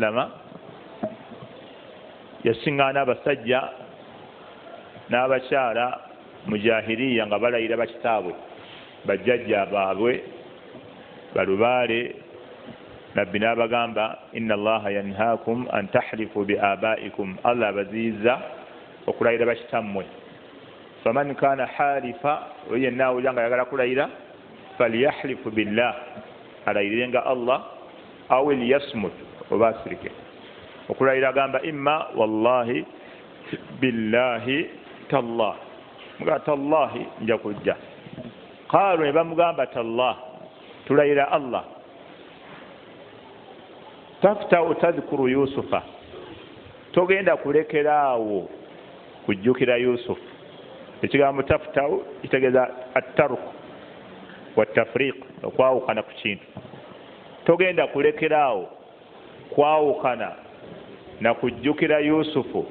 wasallama yasiŋŋaana abasajja n'abakyala mu jahiliya nga balayira bakitaabwe bajjajja baabwe balubaale. nabbi n'abagamba inna allaha yanhaakum an tahlifu bi abaikum, allah abaziyiza okulayira bakitammwe. faman kana halifa, oyo yenna awulira nga ayagala kulayira, falyahlifu billah, alayirenga allah, aw liyasmut, oba asirike. okulayira agamba imma wallahi billahi tallah, muga tallahi nja kujja. qaalu ne bamugamba tallah, tulayira allah. taftau tadhkuru yusufa, togenda kulekeraawo kujjukira yusufu. ekigambo taftau kitegeeza attaruku watafriq, okwawukana ku kintu. togenda kulekeraawo kwawukana na kujjukira yusufu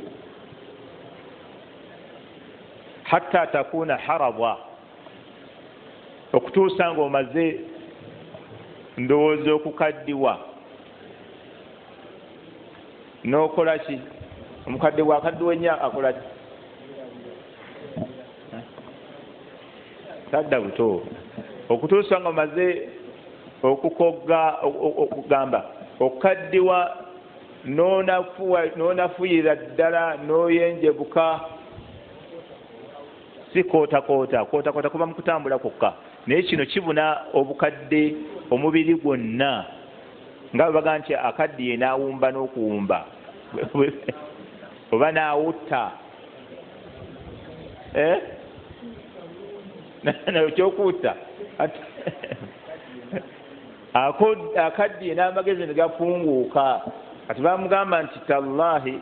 hatta takuna haraba, okutuusa nga omaze ndowooza okukaddiwa. n'okola ki? omukadde bwakaddiwa ennyo akola ki? tadda buto. okutuusa nga omaze okukogga, okugamba okukaddiwa, n'onafuyira ddala, n'oyenjebuka. si kootakoota kuba mu kutambula kwokka, naye kino kibuna obukadde, omubiri gwonna. nga baga nti akaddiye n'awumba n'okuwumba oba n'awutta kyokuutta akaddiye n'amagezi ne gafunguuka. kati bamugamba nti tallahi,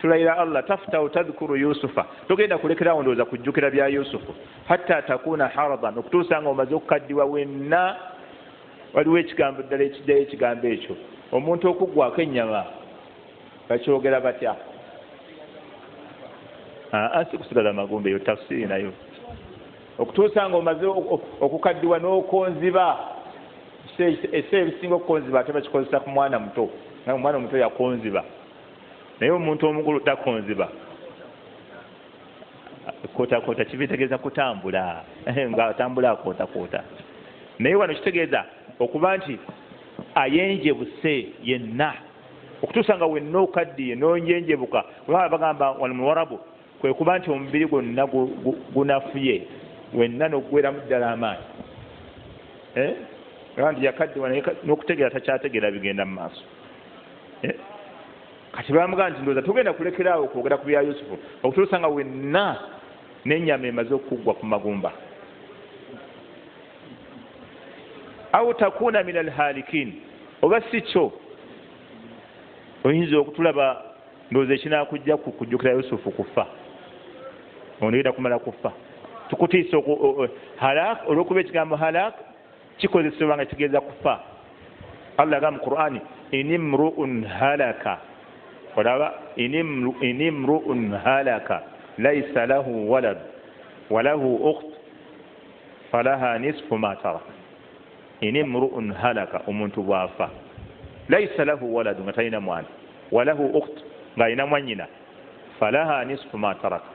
tulayira allah, taftau tadhkuru yusufa, togenda kulekerawo ndowooza kujjukira bya yusufu hatta takuna haradan, okutuusa nga omaze okukaddiwa wenna. waliwo ekigambo ddala ekijjayo ekigambo ekyo, omuntu okuggwako ennyama bakyogera batya? si kusigala magumba, eyo tafsiri nayo. okutuusa nga omaze okukaddiwa n'okonziba. ebiseera ebisinga okukonziba ate bakikozesa ku mwana muto, omwana omuto yakonziba, naye omuntu omukulu takonziba. kootakoota kibitegeeza kutambula, nga atambula akootakoota. naye wano kitegeeza okuba nti ayenjebuse yenna, okutuusa nga wenna okaddiye n'onjenjebuka. olaba bagamba wano mu Warabu kwe kuba nti omubiri gwonna gunafuye, wenna n'oggweramu ddala amaanyi. nti yakaddiwa n'okutegeera takyategeera bigenda mu maaso. kati bamugamba nti ndowooza tugenda kulekeraawo okwogera ku bya yusufu okutuusa nga wenna n'ennyama emaze okuggwa ku magumba. au takuna min alhalikin, oba si kyo oyinza okutulaba ndowooza ekinakujja ku kujjukira yusufu kufa, onogenda kumala kufa. tukutiisa halak, olwokuba ekigambo halak kikozesebwa nga kitegeeza kufa. allah agamba mu Qur'ani inimru'un halaka, olaba inimru'un halaka laysa lahu walad walahu ukht falaha nisfu ma taraka. inimru'un halaka, omuntu bwafa, laysa lahu walad, nga talina mwana, walahu ukht, nga alina mwanyina, falaha nisfu ma taraka,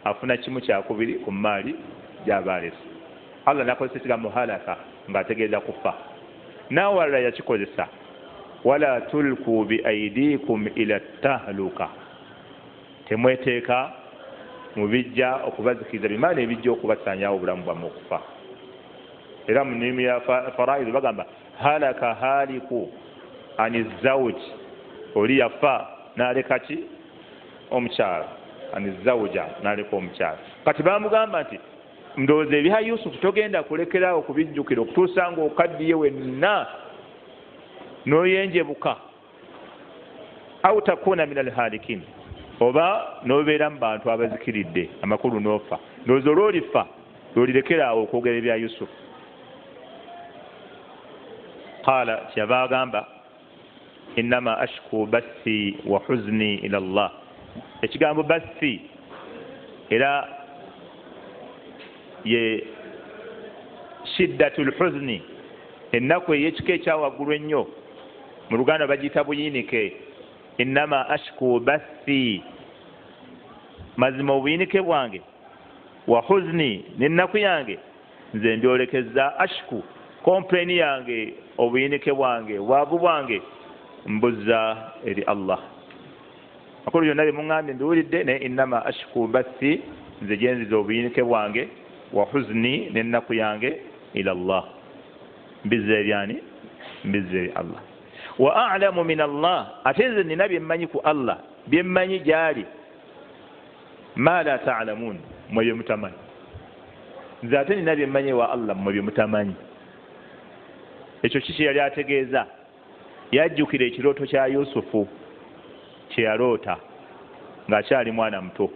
afuna kimu kyakubiri ku maali gy'abaalese. allah nakozesa ekigambo halaka ng'ategeeza kufa. n'awalala yakikozesa wala tulku biaidikum ila tahluka, temweteeka mu bijja okubazikiriza, bimaana ebijja okubasaanyawo obulamu bwammwe okufa. era mu nnimi ya faraidu bagamba halaka haliku ani zawuji, oli yafa n'aleka ki? omukyala. ani zawuja, n'aleka omukyala. kati bamugamba nti ndowooza ebya yusufu togenda kulekerawo kubijjukira okutuusa nga okaddiye wenna n'oyenjebuka. au takuna min alhalikin, oba n'obeera mu bantu abazikiridde amakulu n'ofa. ndowooza olwolifa lwolirekeraawo okwogera ebya yusufu. qala, kyava agamba innama ashku bathi wa huzni ila Allah. ekigambo bathi era ye shiddatul huzni, ennaku ey'ekika ekyawaggulu ennyo, mu Luganda bagiyita buyinike. innama ashku bathi mazima obuyinike bwange wa huzni n'ennaku yange nze mbyolekeza ashku complain yange obuyinike bwange bwavu bwange mbuzza eri Allah akulu byonna bye muŋŋambye mbiwulidde naye innama ashku bathi nze gyenziza obuyinike bwange wa huzni n'ennaku yange ila Allah mbizza eri ani mbizza eri Allah wa a'lamu min Allah ate nze nina bye mmanyi ku Allah bye mmanyi gy'ali ma la ta'lamun mwe bye mutamanyi nze ate nina bye mmanyi wa Allah mwe bye mutamanyi ekyo kiki yali ategeeza yajjukira ekirooto kya Yusufu kye yaloota ng'akyali mwana muto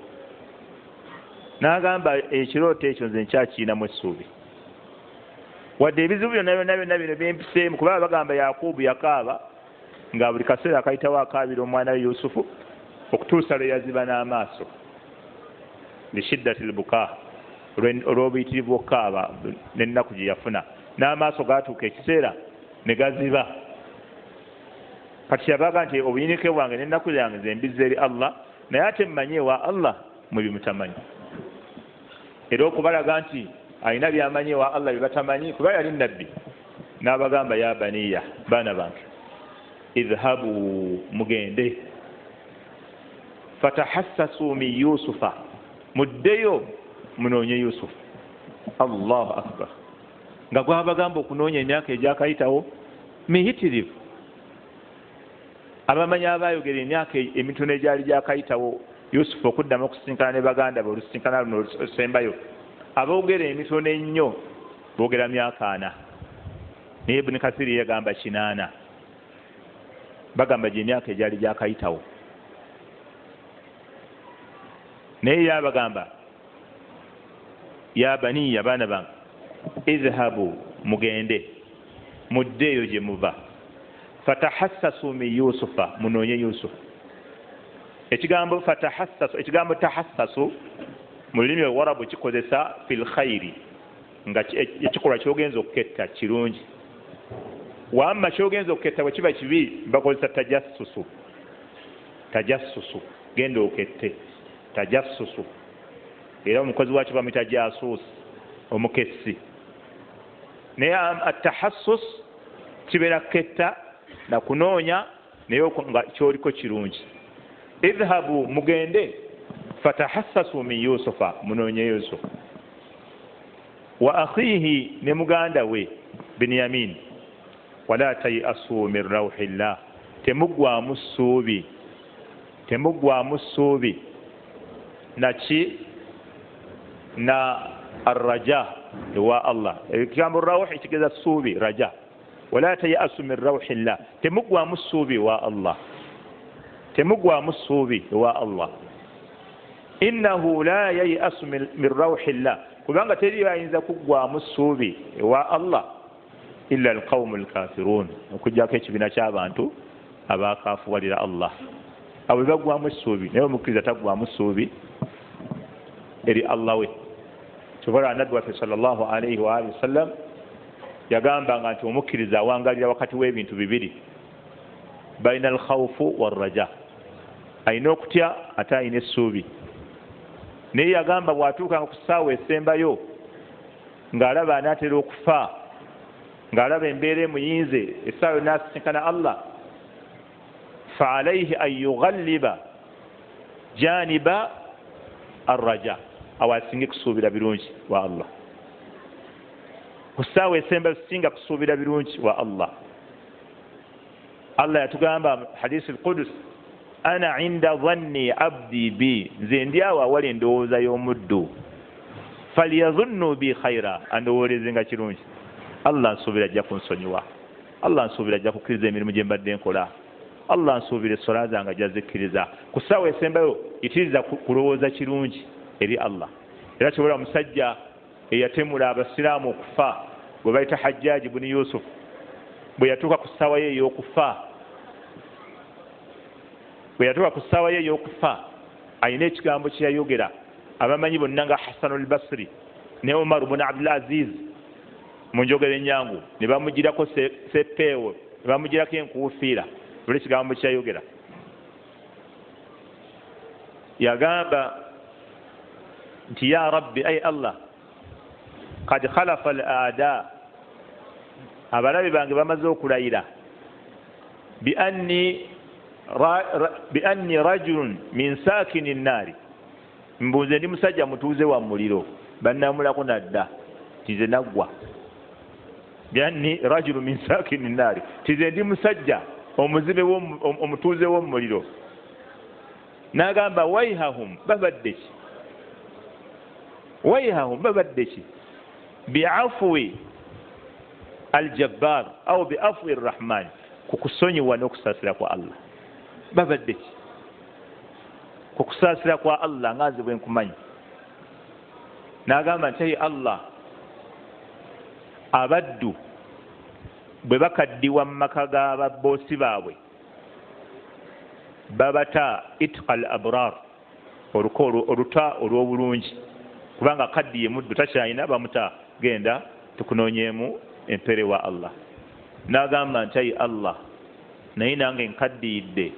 n'agamba ekirooto ekyo nze nkyakiinamu essuubi wadde ebizibu byonna bino byempiseemu kuba bagamba Yakubu yakaaba nga buli kaseera akayitawo akaabira omwana we Yusufu okutuusa lwe yaziba n'amaaso lishiddati lbukaa olw'obuyitirivu okukaaba n'ennaku gye yafuna n'amaaso gaatuuka ekiseera ne gaziba kati yabaga nti obuyinike bwange n'ennaku yange ze mbizza eri Allah naye ate mmanyi wa Allah mwe bimutamanyi era okubalaga nti alina byamanyi wa Allah bye batamanyi kuba yali nabbi n'abagamba ya baniya baana bange idhabu mugende fatahassasu min Yusufa muddeyo munoonye Yusufu Allahu akbar nga gwabagamba okunoonya emyaka egyakayitawo miyitirivu abamanyi abayogera emyaka emitono egyali gyakayitawo Yusufu okuddamu okusisinkana ne baganda be olusisinkana luno olusembayo aboogera emitono ennyo boogera myaka 4 naye Ibn Kathir yagamba 8 bagamba gye emyaka egyali gyakayitawo naye yabagamba ya baniya baana bange idhabu mugende muddeeyo gye muva fatahassasu min Yusufa munoonye Yusufu ekigambo fatahassasu ekigambo tahassasu mu lulimi olwarabu kikozesa fil khayri nga ekikolwa kyogenza okuketta kirungi wamma kyogenza okuketta bwe kiba kibi bakozesa tajassusu genda okette tajassusu era omukozi wakyo bamuyita jasuusi omukessi naye atahassus kibeera ketta na kunoonya naye nga kyoliko kirungi idhabu mugende fatahassasu min Yusufa munoonye Yusufu wa akhihi ne muganda we Binyamin wala tayasu min rawhillah temugwamu ssuubi naki na arraja wa Allah ekigambo rawh ekigeza ssuubi raja wala tayasu min rawhillah temugwamu ssuubi wa Allah temugwamu ssuubi wa Allah innahu la yayasu min rawhillah kubanga teri ayinza kuggwamu ssuubi wa Allah illa alqawmu alkafirun okujjako ekibiina ky'abantu abakaafuwalira Allah abo bagwamu essuubi naye omukkiriza taggwamu ssuubi eri Allah we kyobala nabbi waffe sallallahu alaihi wa alihi wasallam yagambanga nti omukkiriza awangalira wakati w'ebintu bibiri baina alkhawfu warraja ayina okutya ate ayina essuubi naye yagamba bw'atuukanga ku ssaawa esembayo ng'alaba anaatera okufa ng'alaba embeera emuyinze essaawa n'asisinkana Allah fa'alayhi an yughalliba janiba arraja awo asinge kusuubira birungi wa Allah ku ssaawa esembayo singa kusuubira birungi wa Allah Allah yatugamba hadisi al-Qudus ana inda dhanni abdi bi nze ndi awo awali endowooza y'omuddu falyadhunnu bi khaira andowooleze nga kirungi Allah nsuubira ajja kunsonyiwa Allah nsuubira ajja kukkiriza emirimu gye mbadde nkola Allah nsuubira essola zange ajja zikkiriza ku ssaawa esembayo yitiriza kulowooza kirungi eri Allah era kyobola omusajja eyatemula abasiraamu okufa gwe bayita Hajjaji ibn Yusuf bwe yatuuka ku ssaawa ye ey'okufa ayina ekigambo kye yayogera abamanyi bonna nga Hassanul Basri ne Umar ibn Abdul Aziz mu njogera ennyangu ne bamugirako seppeewo ne bamugirako enkuufiira olw'ekigambo kye yayogera yagamba nti ya rabbi ay Allah qad khalafa al-aada abalabi bange bamaze okulayira bianni rajulun min sakini nnaari mbuze ndi musajja mutuuze wa muliro bannamulako nadda tize naggwa bianni rajulun min sakini nnaari tize ndi musajja omuzibe omutuuze w'omuliro n'agamba waihahum babadde ki biafwi aljabbar au biafwi arrahman kukusonyiwa n'okusaasira kwa Allah babadde ki kukusaasira kwa Allah ngaze bwe nkumanyi n'agamba nti Allah abaddu bwe bakaddiwa mu maka g'ababoosi baabwe babata itqal abrar oluta olw'obulungi kubanga kaddiye muddu takyalina bamuta genda tukunoonyeemu empere wa Allah n'agamba nti Allah naye nange nkaddiyidde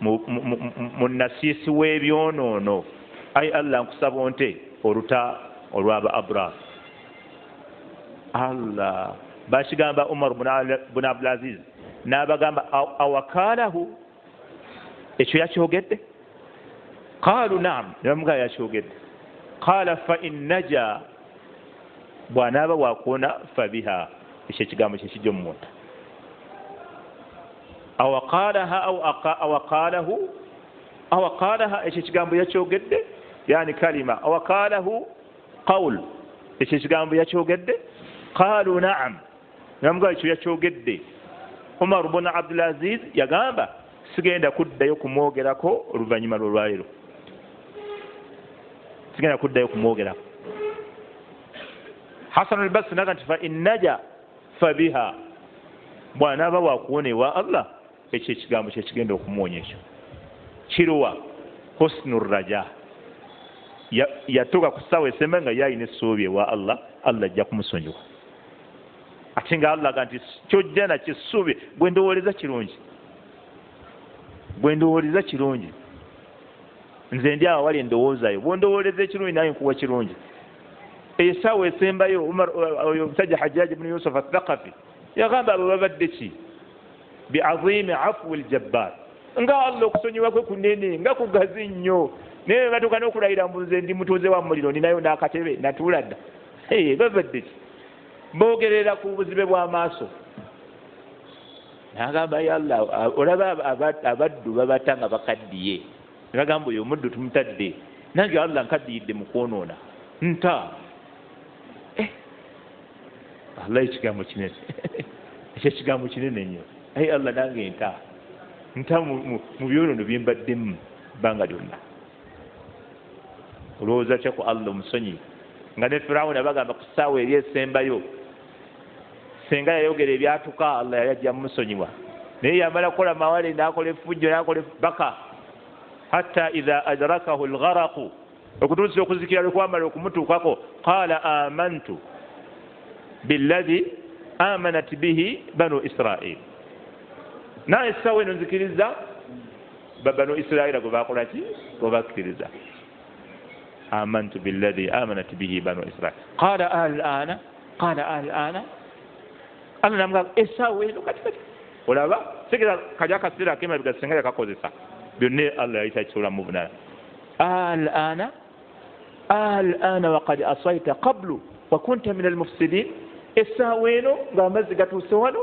mu nasiisi w'ebyonoono ayi Allah nkusaba onte oluta olw'aba abrar Allah bakigamba Umar bun Abdulaziz n'abagamba awakaalahu ekyo yakyogedde qaalu naam nebamugamba yakyogedde qaala fa in naja bw'anaaba wakuwona fa biha ekyo ekigambo kyekijja omumunda awaqaalaha ekyo ekigambo yakyogedde yani kalima awaqaalahu qawl ekyo ekigambo yakyogedde qaalu naam nebamugamba ekyo yakyogedde Umar bun Abdulaziz yagamba sigenda kuddayo kumwogerako oluvannyuma lwolwaleero sigenda kuddayo kumwogerako Hasan al-Basri naga nti fa innaja fa biha bw'anaaba wakuwonewa Allah ekyo ekigambo kyekigenda okumuwonya ekyo kiruwa husnu raja yatuuka ku ssaawa esemba nga yalina essuubi ewa Allah ajja kumusonyiwa ate nga Allah aga nti kyojja nakissuubi bwe ndowooleza kirungi nze ndi awo wali endowoozayo bwondowooleza ekirungi naye nkuwa kirungi essaawa esembayo omusajja Hajjaj ibn Yusuf al-Thaqafi yagamba abo babadde ki biazimi afwi aljabbar nga Allah okusonyiwa kwe kunene nga kugazi nnyo naye batuuka n'okulayira mbu nze ndi mutuuze wa muliro ninayo n'akatebe natuula dda babadde ki boogerera ku buzibe bw'amaaso n'agamba ya Allah olaba abaddu babata nga bakaddiye nebagamba oyo omuddu tumutadde nange Allah nkaddiyidde mu kwonoona nta Allah ekigambo kinene ekyo ekigambo kinene nnyo ayi Allah nange nta mu byonoono bye mbaddemu bbanga lyonna olowooza kya ku Allah omusonyi nga ne Firawuni bagamba ku ssaawa eri esembayo senga yayogera ebyatuka Allah yali ajja mumusonyiwa naye yamala kukola mawale n'akola effujjo n'akola baka hatta idha adrakahu algharaqu okutuusa okuzikira lwekwamala okumutuukako qaala amantu billadhi amanat bihi banu israil naye essaawa eno nzikiriza banu israila gwe bakola ki gwe bakkiriza amantu billadhi amanat bihi banu israil qaala alana Allah namugamba essaawa eno kati olaba segera kali akaseera ak'emabega singa yakakozesa byonna Allah yayita kisolamu bunala alana waqad asayta qablu wa kunta min almufsidin essaawa eno ng'amazzi gatuuse wano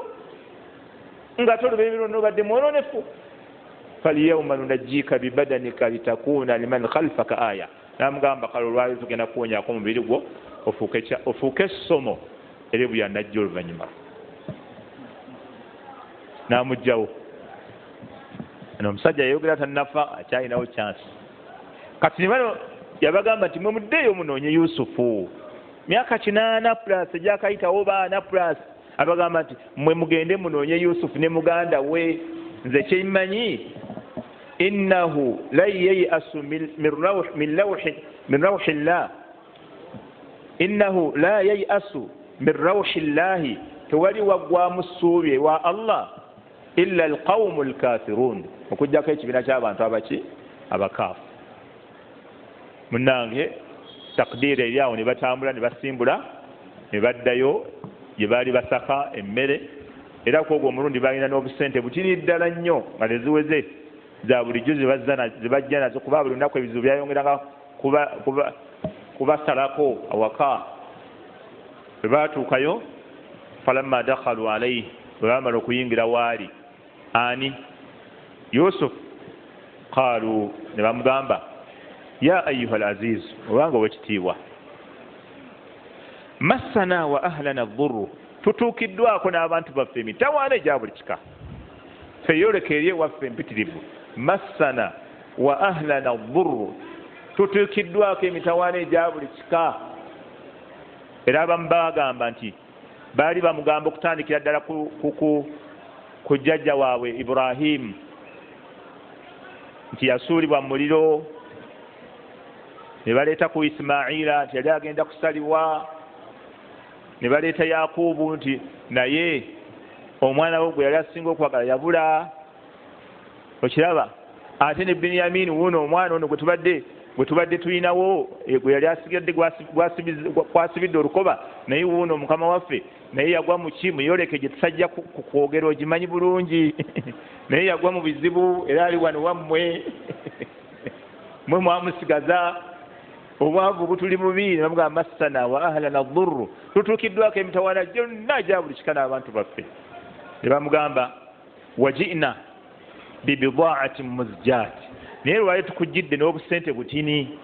nga tolubeerera n'obadde mwononefu falyawma nunajjiika bibadanika litakuuna liman khalfaka aya namugamba kale olwali tugenda kuwonyako omubiri gwo ofuuke essomo eri buli anajja oluvannyuma n'amugjawo omusajja yayogera tannafa akyalinawo chansi kati bano yabagamba nti mwe muddeeyo munoonye Yusufu myaka 8 plus egyakayitawo ba 4 plus abagamba nti mwe mugende munoonye Yusufu ne muganda we nze kyemmanyi innahu la yayasu min rawhillah innahu la yayasu min rawhillahi tewali waggwamu ssuubi wa Allah illa alqawmu alkafirun okujjako ekibiina ky'abantu abaki abakaafu munange takdira eri awo ne batambula ne basimbula ne baddayo gye baali basaka emmere era kwogwo omulundi balina n'obusente butini ddala nnyo nga teziweze za bulijjo ze bajja nazo kuba buli lunaku ebizibu byayongeranga kubasalako awaka bwe baatuukayo falamma dakhalu alayhi bwe bamala okuyingira waali ani Yusuf qaalu ne bamugamba ya ayuha alaziz obanga owekitiibwa massana wa ahlana dhurru tutuukiddwako n'abantu baffe emitawaana egya buli kika feyoleka eri ewaffe empitirivu massana wa ahlana dhurru tutuukiddwako emitawaana egya buli kika era abamu bagamba nti baali bamugamba okutandikira ddala ku jjajja waabwe Ibrahimu nti yasuulibwa mu muliro ne baleeta ku Isimaila nti yali agenda kusalibwa ne baleeta Yakubu nti naye omwana we gwe yali asinga okwagala yabula okiraba ate ne Benyamini wuno omwana ono gwe tubadde tulinawo gwe yali asigadde gwasibidde olukoba naye wuno mukama waffe naye yagwa mu ki muyoleke gye tusajja kwogera ogimanyi bulungi naye yagwa mu bizibu era ali wano wammwe mwe mwamusigaza obwavu butuli bubi ne bamugamba massana wa ahlana dhurru tutuukiddwako emitawaana gyonna gya buli kika n'abantu baffe ne bamugamba waji'na bibidaatin muzjat naye lwali tukujjidde n'obusente butini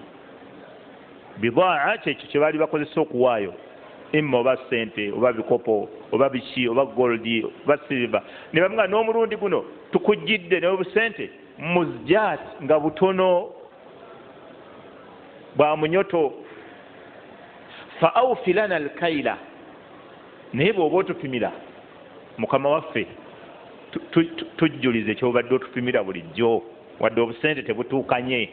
bidaa kyekyo kye baali bakozesa okuwaayo imma oba sente oba bikopo oba biki oba goldi oba silver ne bamugamba n'omulundi guno tukujjidde n'obusente muzjat nga butono bwa munyoto fa awfi lana alkaila naye bw'oba otupimira mukama waffe tujjulize kyobadde otupimira bulijjo wadde obusente tebutuukanye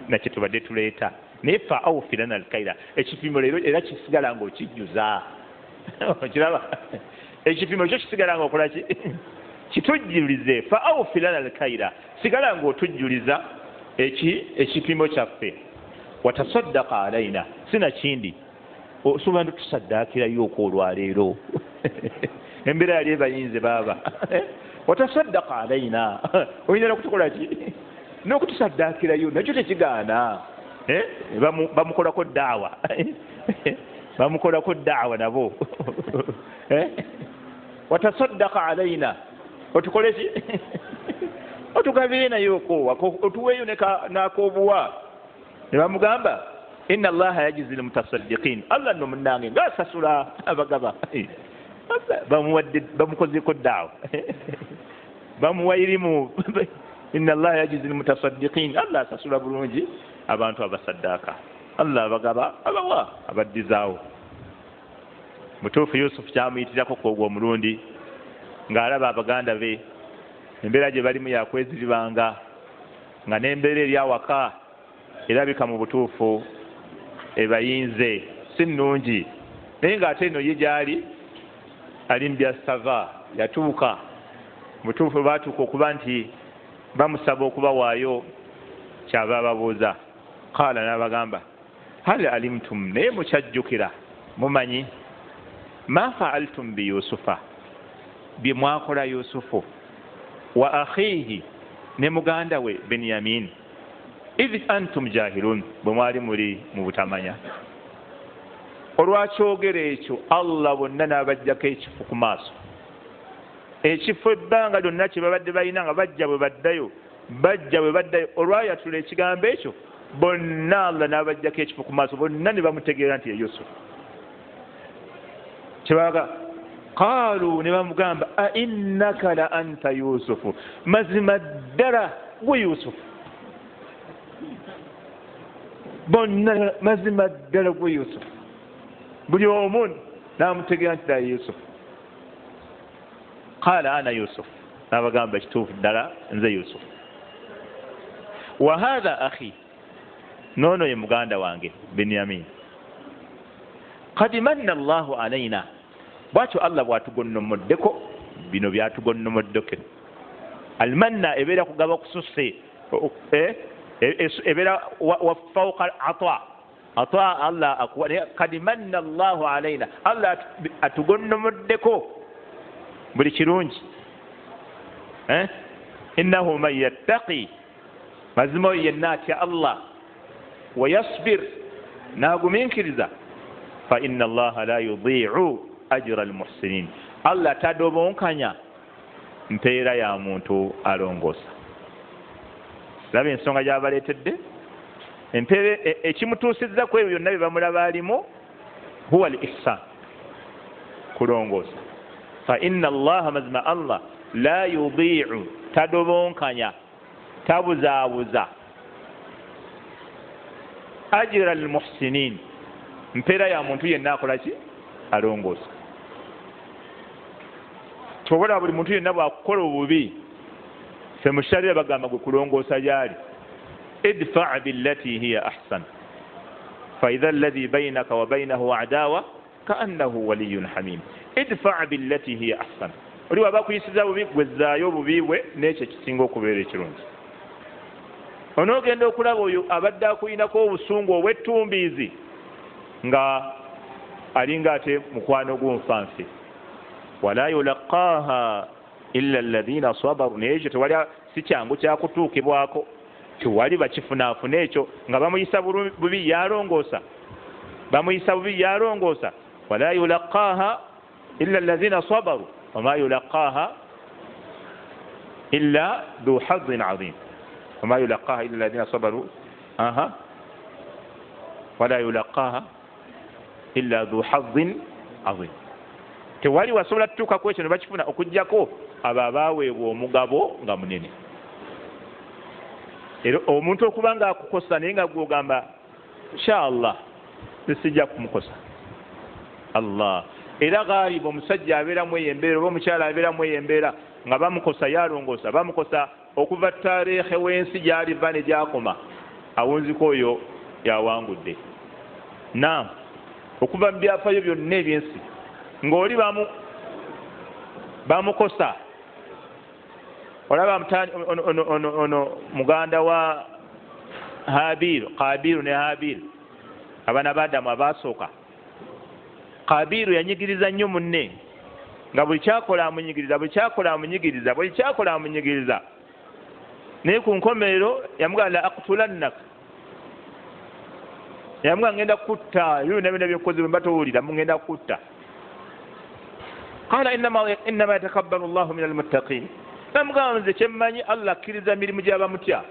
nakye tubadde tuleeta naye fa awfi lana alkaila ekipimo leero era kisigala ng'okijjuza okiraba ekipimo ekyo kisigala ng'okolaki kitujjulize fa awfi lana alkaila sigala ng'otujjuliza ekipimo kyaffe watasaddaqa alaina sina kindi osobola ntutusaddakirayooko olwaleero embeera yali ebayinze baaba watasaddaqa alaina oyinza nokutukola ki n'okutusaddakirayo nakyo tekigaana bamukolako daawa bamukolako daawa nabo watasaddaqa alaina otukole ki otugabire nayooko otuweeyo n'akoobuwa ne bamugamba inna allaha yajizi lmutasaddiqin allah nno munnange ngaasasula abagaba bamukozeko daawa bamuwa irimu inna allaha yajizi lmutasaddiqin allah asasula bulungi abantu abasaddaaka allah abagaba abawa abaddizaawo mutuufu Yusufu kyamuyitirako kwogwo omulundi ng'alaba abaganda be embeera gye balimu yakweziribanga nga n'embeera eri awaka erabika mu butuufu ebayinze si nnungi naye ng'ate eno ye gyali ali mu byasava yatuuka butuufu baatuuka okuba nti bamusaba okubawaayo kyaba ababuuza qaala n'abagamba hal alimtum naye mukyajjukira mumanyi ma faaltum bi yusufa bye mwakola yusufu wa akhiihi ne muganda we Benyamin idh antum jahilun bwe mwali muli mu butamanya olwakyogera ekyo Allah bonna n'abajjako ekifu ku maaso ekifo ebbanga lyonna kye babadde balina nga bajja bwe baddayo olwayatula ekigambo ekyo bonna Allah n'abajjako ekifu ku maaso bonna ne bamutegeera nti ye Yusufu kyebaga qaalu ne bamugamba a innaka la anta Yusufu mazima ddala gwe Yusufu bonna mazima ddala gwe Yusufu buli omu n'amutegeera nti ddala Yusufu qaala ana Yusufu n'abagamba kituufu ddala nze Yusufu wa haadha akhi noono ye muganda wange Benyamin qad manna Allahu alaina bwatyo Allah bwatugonnomoddeko bino byatugonnomoddeko almanna ebeera kugaba kususse ebera wa fawqa ata Allah akuwa kad manna Allah alaina Allah atugonnomoddeko buli kirungi innahu man yattaqi mazimo yenna atya Allah wa yasbir naguminkiriza fa inna Allah la yudhi'u ajra almuhsinin Allah tadobonkanya mpeera ya muntu alongosa labe ensonga gy'abaleetedde empeera ekimutuusizza ku ebyo byonna bye bamulaba alimu huwa al-ihsan kulongosa fa inna Allah mazima Allah la yudhi'u tadobonkanya tabuzaabuza ajra almuhsinin mpeera ya muntu yenna akola ki alongosa tobola buli muntu yenna bwakukola obubi fe musharira bagamba gwe kulongoosa gyali idfa' billati hiya ahsan fa idha alladhi baynaka wa baynahu adawa ka'annahu waliyyun hamim idfa' billati hiya ahsan oli waba kuyisiza bubi gwezzaayo obubi bwe n'ekyo kisinga okubeera ekirungi onoogenda okulaba oyo abadde akuyinako obusungu obw'ettumbiizi nga alinga ate mukwano gw'onfanfe wala yulaqaaha illa alladhina sabaru naye ekyo tewali si kyangu kyakutuukibwako tewali bakifunaafuna ekyo nga bamuyisa bubi yalongoosa bamuyisa bubi yalongoosa wala yulaqaaha illa alladhina sabaru wama yulaqaaha illa dhu hazzin azim wama yulaqaaha illa alladhina sabaru wala yulaqaaha illa dhu hazzin azim tewali wasobola tutuukako ekyo ne bakifuna okuggyako abo abaaweebwa omugabo nga munene era omuntu okuba nga akukosa naye nga gwogamba inshallah sijja kumukosa Allah era galiba omusajja abeeramu eyo embeera oba omukyala abeeramu eyo embeera nga bamukosa yalongoosa bamukosa okuva tareehe w'ensi gyaliva ne gyakoma awunziko oyo yawangudde naam okuva mu byafaayo byonna ebyensi ng'oli bamukosa olaba ono muganda wa Qabiru ne Habiru abaana ba Adamu abaasooka Qabiru yanyigiriza nnyo munne nga buli kyakola amunyigiriza naye ku nkomerero yamugamba la aqtulannaka yamugamba ngenda kutta byonna byonna byokoze bwe mba towulira ngenda kutta qala innama yatakabbalu Allahu min almuttaqin namugamba nze kyemmanyi Allah akkiriza mirimu gy'abamutya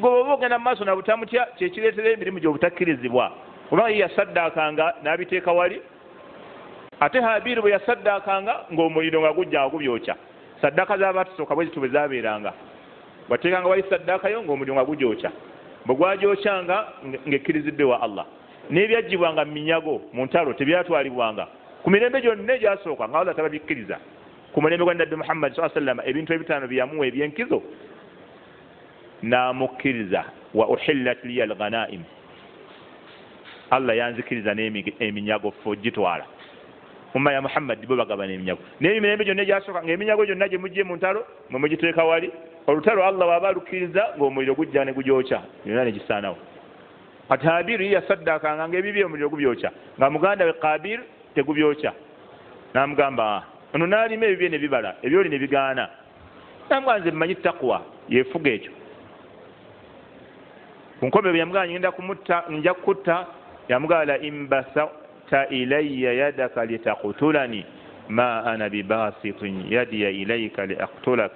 gwe oba ogenda mu maaso nabutamutya kyekireetera emirimu gy'obutakkirizibwa oba ye yasaddaakanga n'abiteeka wali ate Habiru bwe yasaddaakanga ng'omuliro nga gujja nga gubyokya saddaaka z'abaatusooka bwe zitu bwe zaabeeranga wateekanga wali saddaakayo ng'omuliro nga gugyokya bwe gwagyokyanga ng'ekkiriziddwe wa Allah n'ebyaggyibwanga mu minyago mu ntalo tebyatwalibwanga ku mirembe gyonna egyasooka nga Allah tababikkiriza ku mulembe gwa Nabbi Muhammad sallallahu alaihi wasallam ebintu ebitaano byamuwa ebyenkizo n'amukkiriza wa uhillat liya al-ghanaim Allah yanzikiriza n'eminyago fo gitwala umma ya Muhammad bo bagabana eminyago naye emirembe gyonna egyasooka ng'eminyago gyonna gye mujje mu ntalo mwe mugiteeka wali olutalo Allah waba alukkiriza ng'omuliro gujja ne gugyokya yonna ne gisaanawo kati Habiru ye yasaddaakanga ng'ebibye omuliro gubyokya nga muganda we Qabiru tegubyokya n'amugamba ono n'alima ebibye ne bibala ebyoli ne bigaana namugamba nze mmanyi taqwa yeefuga ekyo ku nkomero yamugamba ngenda kumutta nja kutta yamugamba la imbasata ilayya yadaka litaqtulani ma ana bibasitin yadiya ilayka liaqtulak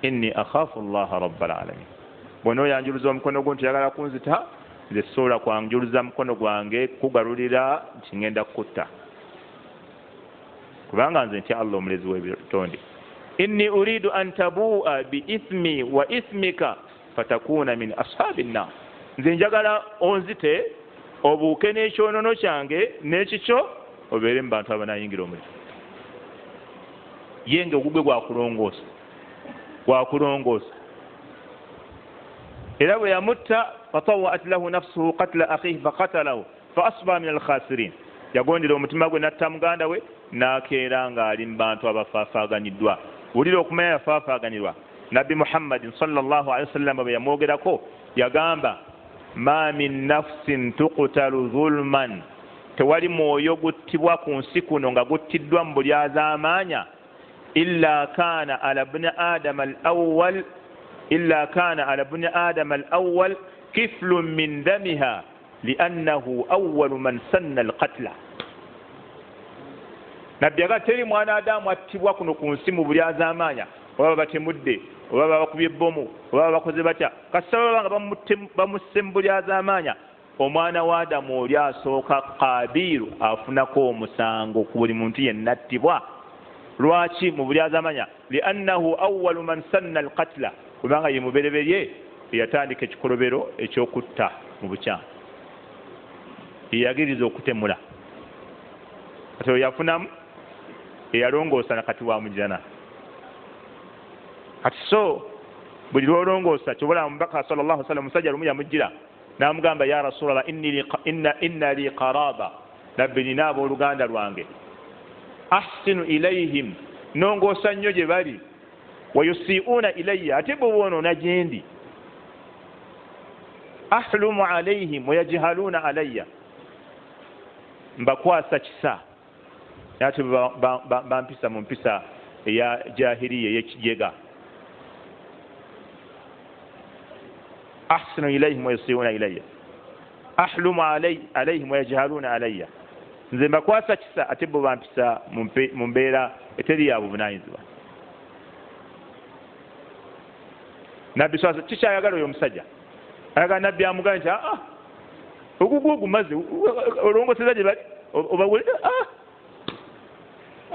inni akhafu allaha rabbal alamin bw'onoo yanjuluza omukono gwo nti yagala kunzita nze sobola kwanjuluza mukono gwange kugalulira nti ngenda kutta kubanga nze ntya Allah omulezi w'ebitonde inni uridu an tabu'a bi ithmi wa ithmika fatakuna min ashabi nnar nze njagala onzite obuuke n'ekyonono kyange n'ekikyo obeere mu bantu abanayingira omuliro yenge ogugwe gwakulongoosa era bwe yamutta fatawa'at lahu nafsuhu qatla akhihi faqatalahu fa asbaha min alkhasirin yagondera omutima gwe natta muganda we n'akeera ng'ali mu bantu abafaafaaganiddwa wulira okumanya yafaafaaganirwa nabbi muhammadin sallallahu alaihi wasallam bwe yamwogerako yagamba ma min nafsin tuqtalu zulman tewali mwoyo guttibwa ku nsi kuno nga guttiddwa mu bulyazaamaanya illa kana ala ibni adama al-awwal kiflun min damiha liannahu awwalu man sanna al-qatla. nabbi aga teri mwana adamu attibwa kuno ku nsi mu bulyazaamaanya oba batemudde oba bakubye ebbomu oba bakoze batya kasaba nga bamusse mu bulyazaamaanya omwana wa adamu oli asooka Qaabiru afunako omusango ku buli muntu yenna attibwa. lwaki mu bulyazaamaanya? liannahu awwalu man sanna al-qatla kubanga ye mubereberye eyatandika ekikolobero ekyokutta mu bukyamu eyagiriza okutemula kati oyo yafunamu eyalongoosa nakati wa mujana. kati so buli lwolongoosa kyobola omubaka sallallahu alaihi wasallam musajja lumu yamujjira n'amugamba ya rasulallah inna li qaraba nabbi nina abooluganda lwange ahsinu ilayhim nongoosa nnyo gye bali wayusiuuna ilayya ate bwe boonoona gye ndi ahlumu alayhim wayajhaluuna alayya mbakwasa kisa ate bampisa mu mpisa eya jahiliya ey'ekijega. ahsinu ilayhim wayusiuuna ilayya ahlumu alayhim wayajhaluuna alayya nze mbakwasa kisa ate bo bampisa mu mbeera eteri ya buvunaanyizibwa. nabbi swasa kikyayagala oyo omusajja ayagala nabbi amugamba nti ogugwo gumaze olongoseza gye bali obawulira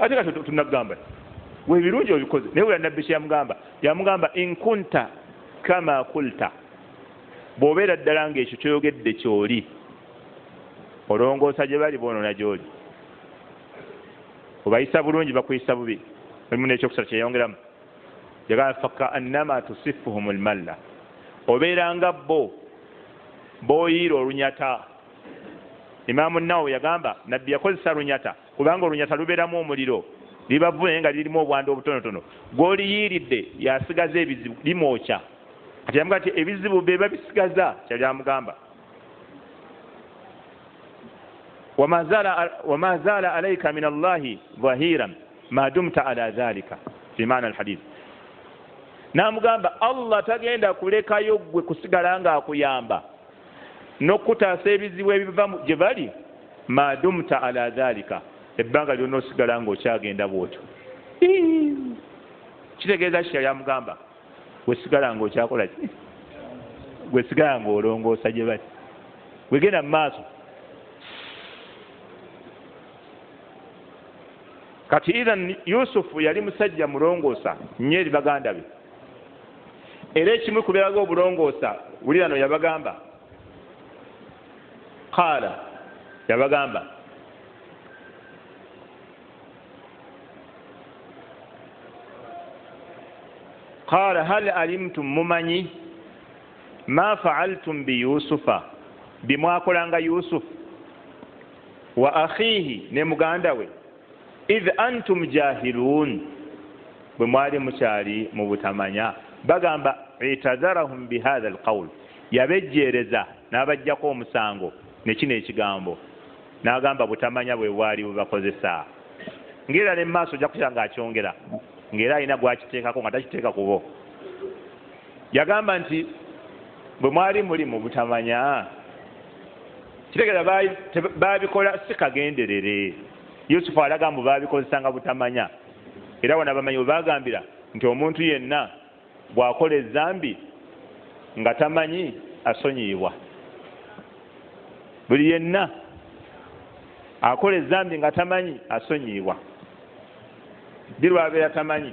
ate kati tunagamba we birungi obikoze naye wera nabbi yamugamba in kunta kama kulta bw'obeera ddala ng'ekyo kyoyogedde kyoli olongoosa gye bali boonoona gy'oli obayisa bulungi bakuyisa bubi. mulimu n'ekyokusatu kyeyongeramu yagamba fakaannama tusifuhum almalla obeera nga booyiira olunyata. Imaamu Nawawi yagamba nabbi yakozesa lunyata kubanga olunyata lubeeramu omuliro libavu naye nga lirimu obwanda obutonotono gw'oliyiiridde yasigaza ebizibu limwokya. kati yamugamba nti ebizibu be babisigaza kyali amugamba wama zaala alayka min allahi dhahiran ma dumta ala dhalika fi maana alhadith. n'amugamba Allah tagenda kulekayo gwe kusigala nga akuyamba n'okutaasa ebizibu ebiva gye bali ma dumta ala dhalika ebbanga lyonna osigala ng'okyagenda bwotyo. kitegeeza kyali amugamba wesigala ng'okyakola ki wesigala ng'olongoosa gye bali wegenda mu maaso. kati idhan Yusufu yali musajja mulongoosa nnyo eri baganda be era ekimu ku biraga obulongoosa wulirano yabagamba qaala yabagamba qaala hal alimtum mumanyi ma faaltum bi yusufa bimwakolanga Yusufu wa akhihi ne muganda we idh antum jahilun bwe mwali mukyali mu butamanya. bagamba itadharahum bihadha alqawl yabejjeereza n'abajjako omusango ne kino ekigambo n'agamba butamanya bwe bwali bubakozesa. ng'era ne maaso ojja kukyanga akyongera ng'era alina gwakiteekako nga takiteeka ku bo. yagamba nti bwe mwali muli mu butamanya kitegeeza baabikola si kagenderere. Yusufu alaga mbu baabikozesanga butamanya era wana bamanyi bwe baagambira nti omuntu yenna bw'akola ezzambi nga tamanyi asonyiibwa. buli yenna akola ezzambi nga tamanyi asonyiibwa ddi lwabeera tamanyi.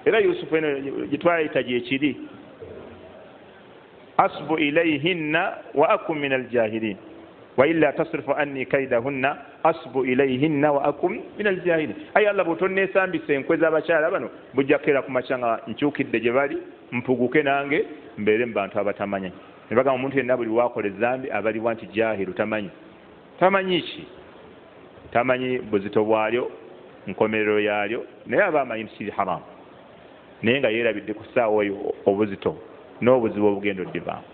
era Yusufu eno gitwayita gyekiri asbu ilayhinna wa akum min aljahilin wa illa tasrifu anni kaidahunna asbu ilayhinna wa akum min aljahilin. ayi Allah bw'otonneesambisa enkwe z'abakyala bano bujja kukeera ku makya nga nkyukidde gye bali mpuguke nange mbeere mu bantu abatamanyi. ne bagamba omuntu yenna buli waakola ezzambi abalibwa nti jahilu tamanyi. tamanyi ki? tamanyi buzito bwalyo nkomerero yaalyo naye aba amanyi nti kiri haramu. naye nga yeerabidde ku ssaawa oyo obuzito n'obuzibu obugendo ddibaamu.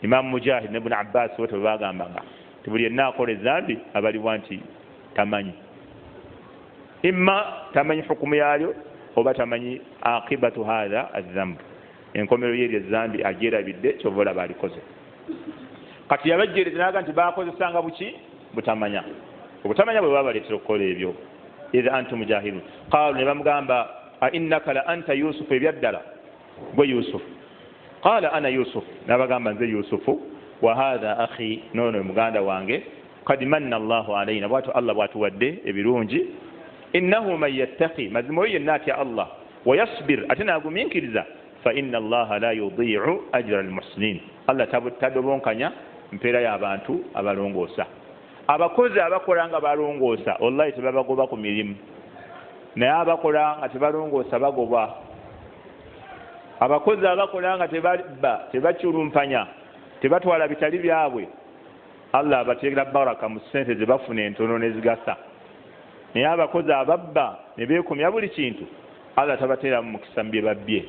Imaamu Mujahid ne Ibn Abbas bote bwe bagambanga ti buli yenna akola ezambi abalibwa nti tamanyi, imma tamanyi hukumu yaalyo oba tamanyi aqibatu hatha azambu, enkomero y'eryo ezambi agyerabidde kyova olaba alikoze. Kati yabajjeereza naga nti bakozesanga buki butamanya, obutamanya bwe babaleetera okukola ebyo. idha antum jahilun qaalu ne bamugamba ainnaka la anta yusufu, ebyaddala gwe yusufu. Qaala ana yusufu, nabagamba nze yusufu, wa hatha akhi, noono muganda wange, qad manna allahu alaina, bwatu allah bwatuwadde ebirungi, innahu man yattaqi, mazima oyo yenna atya allah, wa yasbir, ate nagumiikiriza, fa inna allaha la yudii'u ajra almuhsinin, allah tadobonkanya mpeera y'abantu abalongoosa. Abakozi abakola nga balongoosa wallahi tebabagoba ku mirimu, naye abakola nga tebalongoosa bagobwa. Abakozi abakola nga tebabba, tebakyulumpanya, tebatwala bitali byabwe, allah abateekera baraka mu ssente ze bafuna entono nezigasa. Naye abakozi ababba ne beekomya buli kintu, allah tabateeramu mukisa mu bye babbye.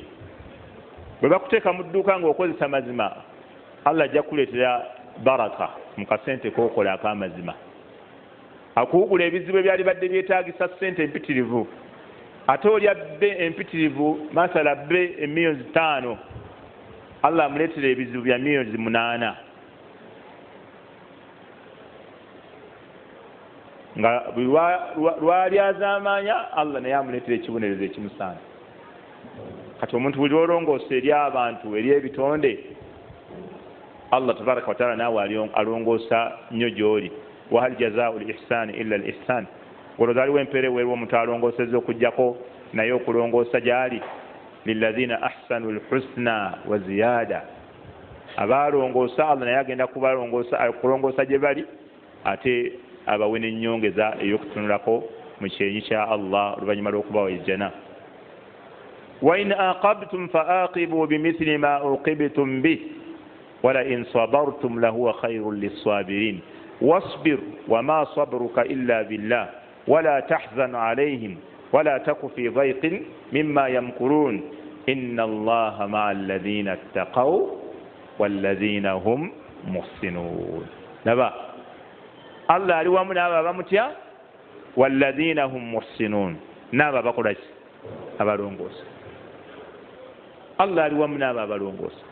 Bwe bakuteeka mu dduuka ng'okozesa mazima, allah ajja kuleetera baraka mu kasente k'okola ak'amazima. Akuwugula ebizibu ebyali badde byetaagisa ssente empitirivu, ate olya bbe empitirivu masala bbe emiliyoni 5, allah amuleetera ebizibu bya miliyoni 8 nga lwali azaamanya, allah naye amuleetera ekibonerezo ekimusaana. Kati omuntu buli olongoosa eri abantu eri ebitonde, allah tabaraka wataala naawe alongoosa nnyo gy'oli. wahal jazaau lihsaani illa lihsaan, olwo aliwo empeera eweerwa omuntu alongoosezza okugjako naye okulongoosa gy'ali. lilladhina ahsanu lhusna wa ziyaada, abalongoosa allah naye agenda kulongoosa gye bali, ate abawe n'ennyongeza ey'okutunulako mu kyenyi kya allah oluvannyuma lw'okubawa ejjana. wa in aqabtum fa aqibu bimithli ma uqibtum bih wala in sabartum lahuwa khayrun lissabirin wasbir wama sabruka illa billah wala tahzan alayhim wala taku fi dhayqin mimma yamkurun inna allaha ma'a alladhina ittaqaw walladhina hum muhsinun. Naba allah ali wamu n'abo abamutya, walladhina hum muhsinun, n'abo abakola ki? Abalongoosa. Allah ali wamu n'abo abalongoosa.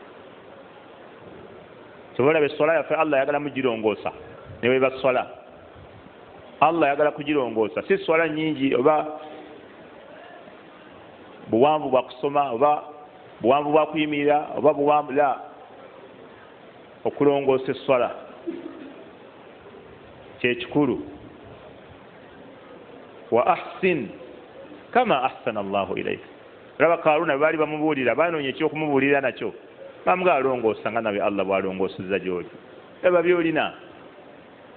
Sobola essola yaffe allah ayagala mugirongoosa ne bwe bassola, allah ayagala kugirongoosa, si swala nyingi oba buwanvu bwa kusoma oba buwanvu bwa kuyimirira oba buwanvu la, okulongoosa esswala kyekikulu. wa ahsin kama ahsana allahu ilayka. Laba Karuna baali bamubuulira, baanoonya ekyokumubuulira nakyo, bamugaa longoosa nga nawe allah bwalongoosezza gy'oli. Laba byolina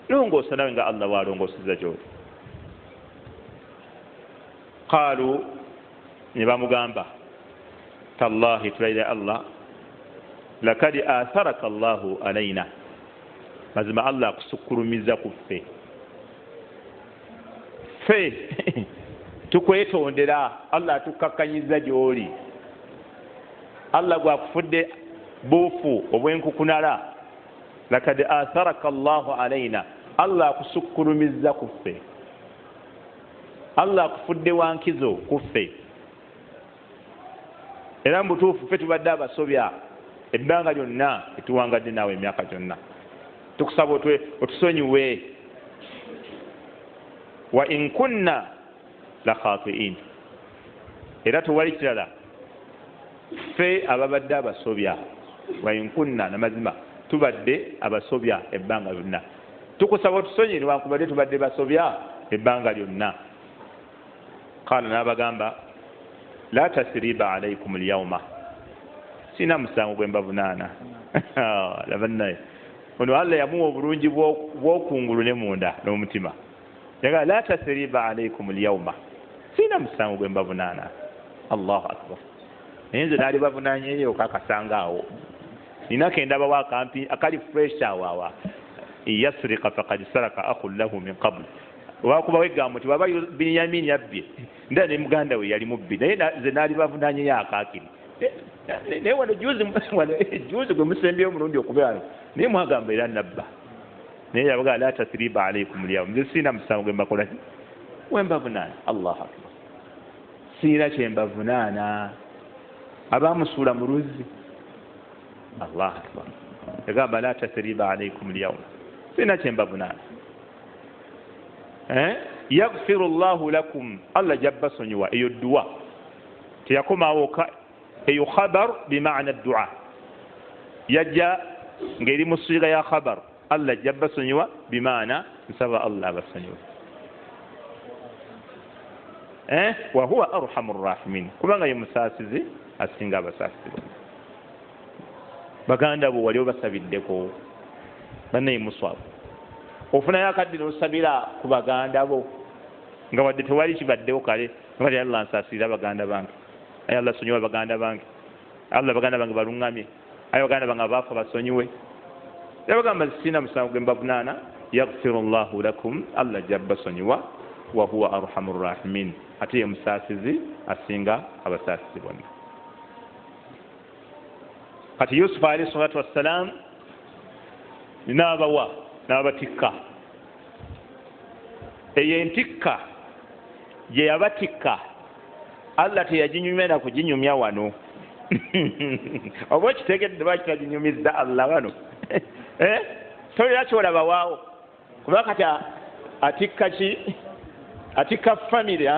longoosa nawe nga allah bwalongoosezza gy'oli. qaalu, ne bamugamba tallahi tulayira allah lakad atharaka allahu alaina, mazima allah akusukulumiza ku ffe, ffe tukwetondera, allah atukakkanyiza gy'oli, allah gwakufudde buufu obwenkukunala. lakad atharaka allahu alaina, allah akusukulumiza ku ffe, allah akufudde wankizo ku ffe. Era mu butuufu ffe tubadde abasobya ebbanga lyonna etuwangadde naawe emyaka gyonna, tukusaba otusonyiwe. wa in kunna la khati'in, era tewali kirala ffe ababadde abasobya. wa in kunna, namazima tubadde abasobya ebbanga lyonna, tukusaba otusonyi newankubadde tubadde basobya ebbanga lyonna. Qaala, n'abagamba la tasriba alaykum alyawma, sina musango gwe mbavunaana. Laba naye ono allah yamuwa obulungi bw'okungulu ne munda n'omutima, yaga la tasriba alaykum alyawma, sina musango gwe mbavunaana. Allahu akbar. Naye nze naali bavunaanyeyo kakasanga awo, nina kendabawo akampi akali fresh awawa. yasrika faqad saraka akhun lahu min qabl, wakuba wegamba nti waba Binyamini yabbye ndala ne muganda we yali mubbi naye ze naali bavunanyeyo akaakiri naye wano juzi gwe musembyeyo omulundi okubeera naye mwagamba era nabba naye yabaga la tasriba alaikum lyawm nze siina musango gwe mbakola wembavunaana. Allahu akbar, siina kyembavunaana. Abamusuula mu luzzi. Allahu akbar, yagamba la tasriba alaikum lyawm, siina kyembavunaana. Yaghfiru llahu lakum, Allah jabba sonyiwa. Eyo dduwa teyakomawo eyo khabar bimaana ddu'a yajja ngeri musiga ya khabar. Allah jabba sonyiwa bimaana nsaba Allah basonyiwa. Wa huwa arhamur rahimin, kubanga ye musaasizi asinga abasaasizi bonna. Baganda bo wali obasabiddeko bannaye muswabu ofunayo akadde n'osabira ku baganda bo nga wadde tewali kibaddewo kale nga Allah nsaasirira baganda bange, ayi Allah sonyiwa baganda bange, Allah baganda bange baluŋŋamye, ayi baganda bange abaafa basonyiwe. Yabagamba sina musango gwe mbavunaana. Yaghfiru llahu lakum, Allah jabba sonyiwa. Wa huwa arhamur rahimin, ate ye musaasizi asinga abasaasizi bonna. Kati Yusuf alayhi salatu wassalam n'abawa n'abatikka. Eyo entikka gye yabatikka Allah teyaginyumya na kuginyumya wano. Oba kitegedde lwaki taginyumizza Allah wano? Tolera kyolaba waawo kuba kati atikka ki? Atikka family.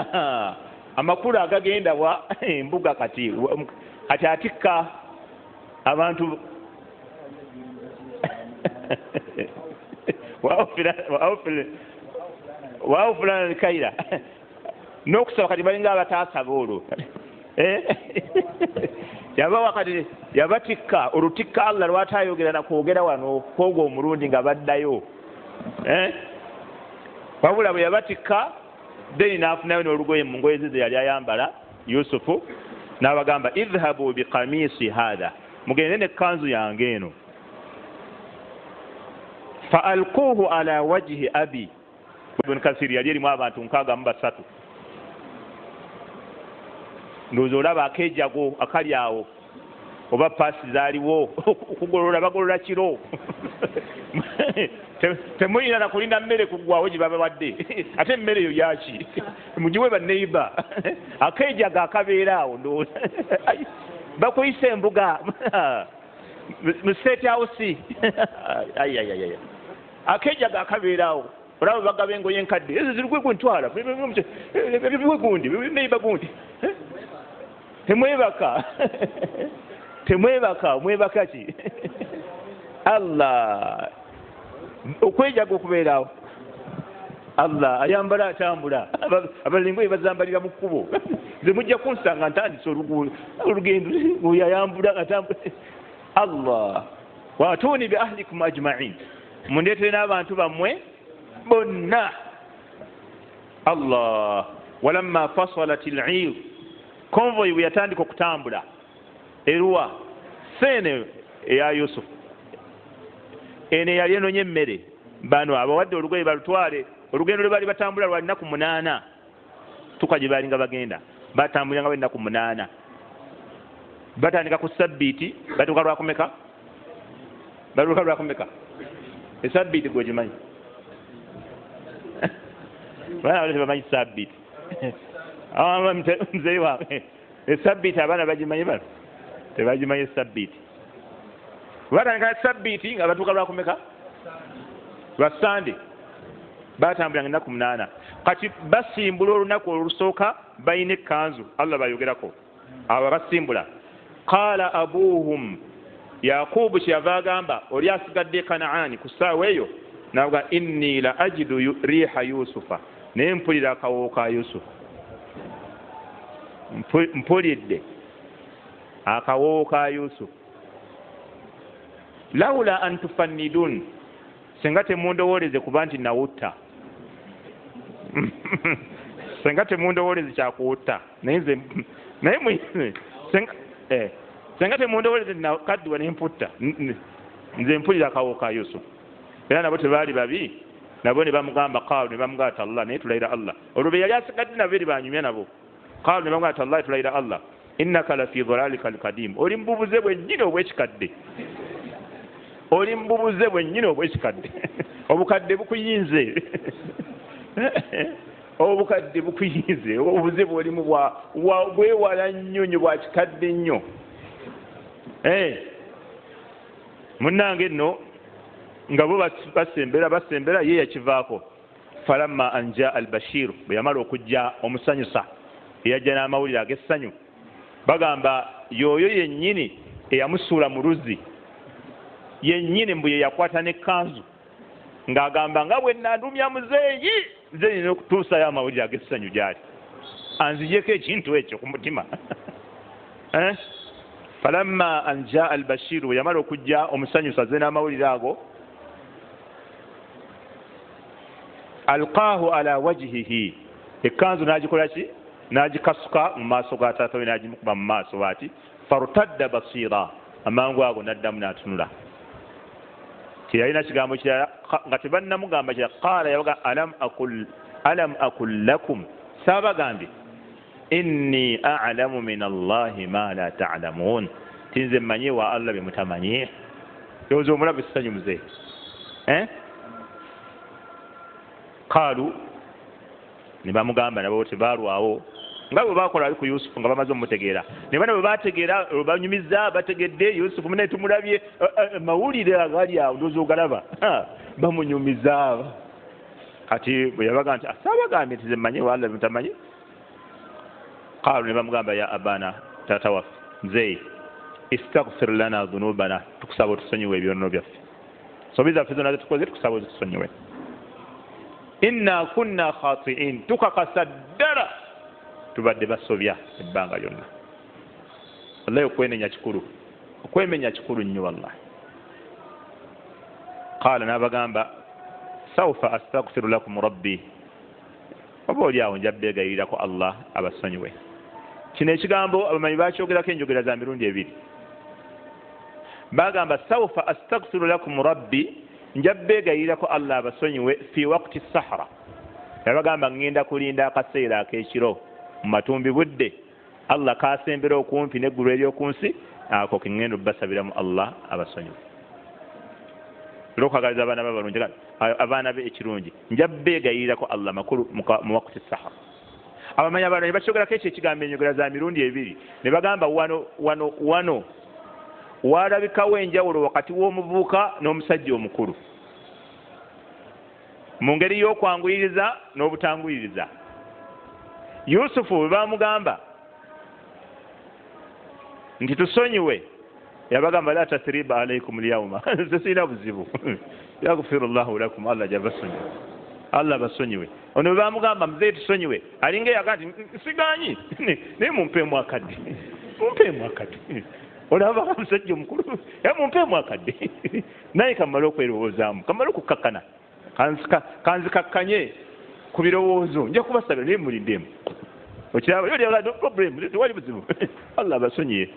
Amakulu agagenda wa embuga kati atikka abantu waawo fulana kaira n'okusaba kati balinga abataasaba olwo. Yabawa kati yabatikka olutikka Allah lwatayogera na kwogera wano kwogwo omulundi nga baddayo. Wabula bwe yabatikka deni n'afunayo n'olugoye mu ngoye ze yali ayambala Yusufu n'abagamba idhhabu biqamisi hadha, mugende n'ekkanzu yange eno. Fa alquuhu ala wajhi abi. Ibn Kathir yali erimu abantu 63. Ndowooza olaba akeejago akali awo oba paasi zaaliwo okugolola bagolola kiro. Temulina na kulinda mmere kuggwawo gye babawadde ate emmere eyo yaki mugiwe banneiba. Akeejago akabeera awo ndowooza bakuyisa embuga mu State House. Akeejago akabeera awo olaba bagaba engoye enkadde ezo zirigwe kuntwala ebiwe gundi neiba gundi. Temwebaka mwebaka ki? Allah okwejaga okubeerawo. Allah ayambala atambula, abalingo bazambalira mu kkubo. Nze mujja kunsanga ntandise olugendo oyo ayambula atambula. Allah waatuni bi ahlikum ajma'in, mundeetere n'abantu bammwe bonna. Allah walamma fasalat al-'ir, convoy bwe yatandika okutambula eruwa sene eya Yusuf ene yali enonye emmere bano abawadde olugoye balutwale. Olugendo lwe bali batambula lwa nnaku 8 tuka gye balinga bagenda batambulanga ennaku 8 batandika ku sabbiiti batuuka lwakumeka esabbiiti gwe gimanyi bana bali tebamanyi sabbiiti. Nzeyi wange esabbiiti abaana bagimanyi bano tebagimanyi esabbiiti. Batandika sabbiiti nga batuuka lwakumeka lwa Sande batambulanga ennaku 8. Kati basimbula olunaku olusooka bayina ekkanzu Allah bayogerako abo basimbula. Qaala abuuhum, Yaqubu kyeyava agamba oli asigadde Kanaani ku ssaawa eyo n'avuga inni la ajidu riiha Yusufa, naye mpulira akawo ka Yusufu, mpulidde akawo ka Yusufu. Laula an tufannidun, senga temundowooleze kuba nti nawutta. Senga temundowooleze kyakuwutta senga temundowooleze nakaddiwa nemputta, nze mpulira akawo ka Yusufu. Era nabo tebaali babi nabo ne bamugamba qaalu ne bamugamba tallah naye tulayira Allah olwo be yali asigadde nabo eri banyumya nabo qaalu ne bamugamba tallah tulayira Allah innaka la fi dhalalika alqadim oli mbubuze bwennyini obwekikadde oli mbubuze bwennyini obwekikadde obukadde bukuyinze obukadde bukuyinze obuze bwolimu bwewala nnyo bwa kikadde nnyo munnange nno nga bo basembera ye yakivaako falamma anja albashiru bwe yamala okujja omusanyusa eyajja n'amawulire ag'essanyu bagamba yoyo yennyini eyamusuula mu luzzi yennyini mbu ye yakwata n'ekkanzu ng'agamba nga bwe nandumya muzeeyi nze nina okutuusayo amawulire ag'essanyu gy'ali anzijeko ekintu ekyo ku mutima falamma anja albashiru bwe yamala okujja omusanyusa ze n'amawulire ago alqaahu ala wajhihi ekkanzu n'agikola ki n'agikasuka mu maaso ga taata we n'agimukuba mu maaso bw'ati fartadda basira amangu ago n'addamu n'atunula teyalina kigambo kirala nga tebannamugamba kirala qaala yabaga alam akul lakum saabagambye inni a'lamu min allahi ma la ta'lamun tinze mmanyi wa Allah bye mutamanyi yowooza omulabe essanyu muzeeyi qaalu ne bamugamba nabo tebaalwawo nga bwe baakola ali ku yusufu nga bamaze omutegeera ne bana bwe baategeera banyumiza bategedde yusufu mune tumulabye mawulire agali awo ndowooza ogalaba bamunyumiza kati bwe yabaga nti saabagambye nti ze mmanyi wa Allah bye mutamanyi qaalu ne bamugamba ya abana taata waffe nzeeyi istaghfir lana dhunubana tukusaba otusonyiwe ebyonono byaffe sobi zaffe zonna zetukoze tukusaba otusonyiwe inna kunna khati'in tukakasa ddala tubadde basobya ebbanga lyonna wallahi okwemenya kikulu nnyo wallahi qaala n'abagamba saufa astaghfiru lakum rabbi oba oli awo nja beegayirirako Allah abasonyiwe kino ekigambo abamanyi bakyogerako enjogera za mirundi ebiri bagamba saufa astaghfiru lakum rabbi nja beegayirirako Allah abasonyiwe fi waqti sahara yabagamba ngenda kulinda akaseera ak'ekiro mu matumbi budde Allah kasembera okumpi n'eggulu ery'okunsi ako kengenda obbasabiramu Allah abasonyiwe olwokagaliza abaana babalungi abaana be ekirungi nja beegayirirako Allah makulu mu waqti sahara abamanyi abalala ne bakyogerako ekyo ekigambo enyogera za mirundi ebiri ne bagamba wano walabikawo enjawulo wakati w'omuvubuka n'omusajja omukulu mu ngeri y'okwanguyiriza n'obutanguyiriza yusufu bwe bamugamba nti tusonyiwe yabagamba la tasriba alaikum lyawma nze sirina buzibu yaghfiru llahu lakum Allah jabasonyiwe Allah basonyiwe ono bwe bamugamba muzeeyi tusonyiwe alinga eyaga nti siganyi naye mumpeemu akadde olaba omusajja omukulu mumpeemu akadde naye kamale okwerowoozaamu kamale okukakkana kanzikakkanye ku birowoozo nja kubasabira naye mulindemu okiraba yoli no problem tewali buzibu Allah basonyiye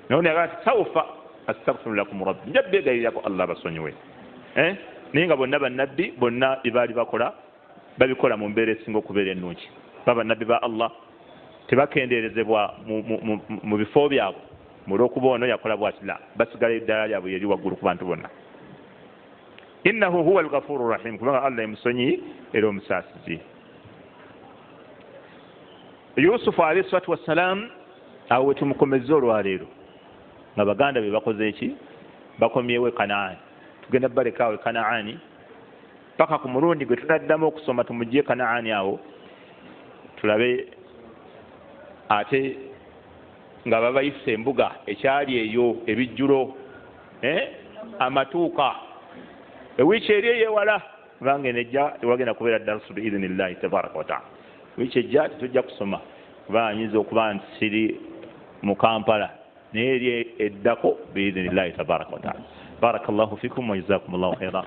naye yaga nti saufa astaghfiru lakum rabbi nja beegayirirako Allah basonyiwe naye nga bonna bannabbi bonna bye baali bakola babikola mu mbeera esinga okubeera ennungi bannabbi ba Allah tebakendeerezebwa mu bifo byabwe mulw'okuba ono yakola bw'ati la basigala eddala lyabwe yeri waggulu ku bantu bonna innahu huwa alghafuru rahim kubanga Allah emusonyi era omusaasizi yusufu alayhi salatu wassalam awo wetumukomezza olwaleero nga baganda be bakoze eki bakomyewo e Kanaani tugenda balekaawo e Kanaani paka ku mulundi gwe tunaddamu okusoma tumugye Kanaani awo tulabe ate nga babayise embuga ekyali eyo ebijjulo amatuuka ewiiki eri eyewala kubanga enejja tewagenda kubeera darusu biidhinillahi tabaraka wataala wiiki ejja tetujja kusoma kubanga nyinza okuba nti siri mu Kampala naye eri eddako biidhinillahi tabaraka wataala barakallahu fikum wa jazakumullahu khairan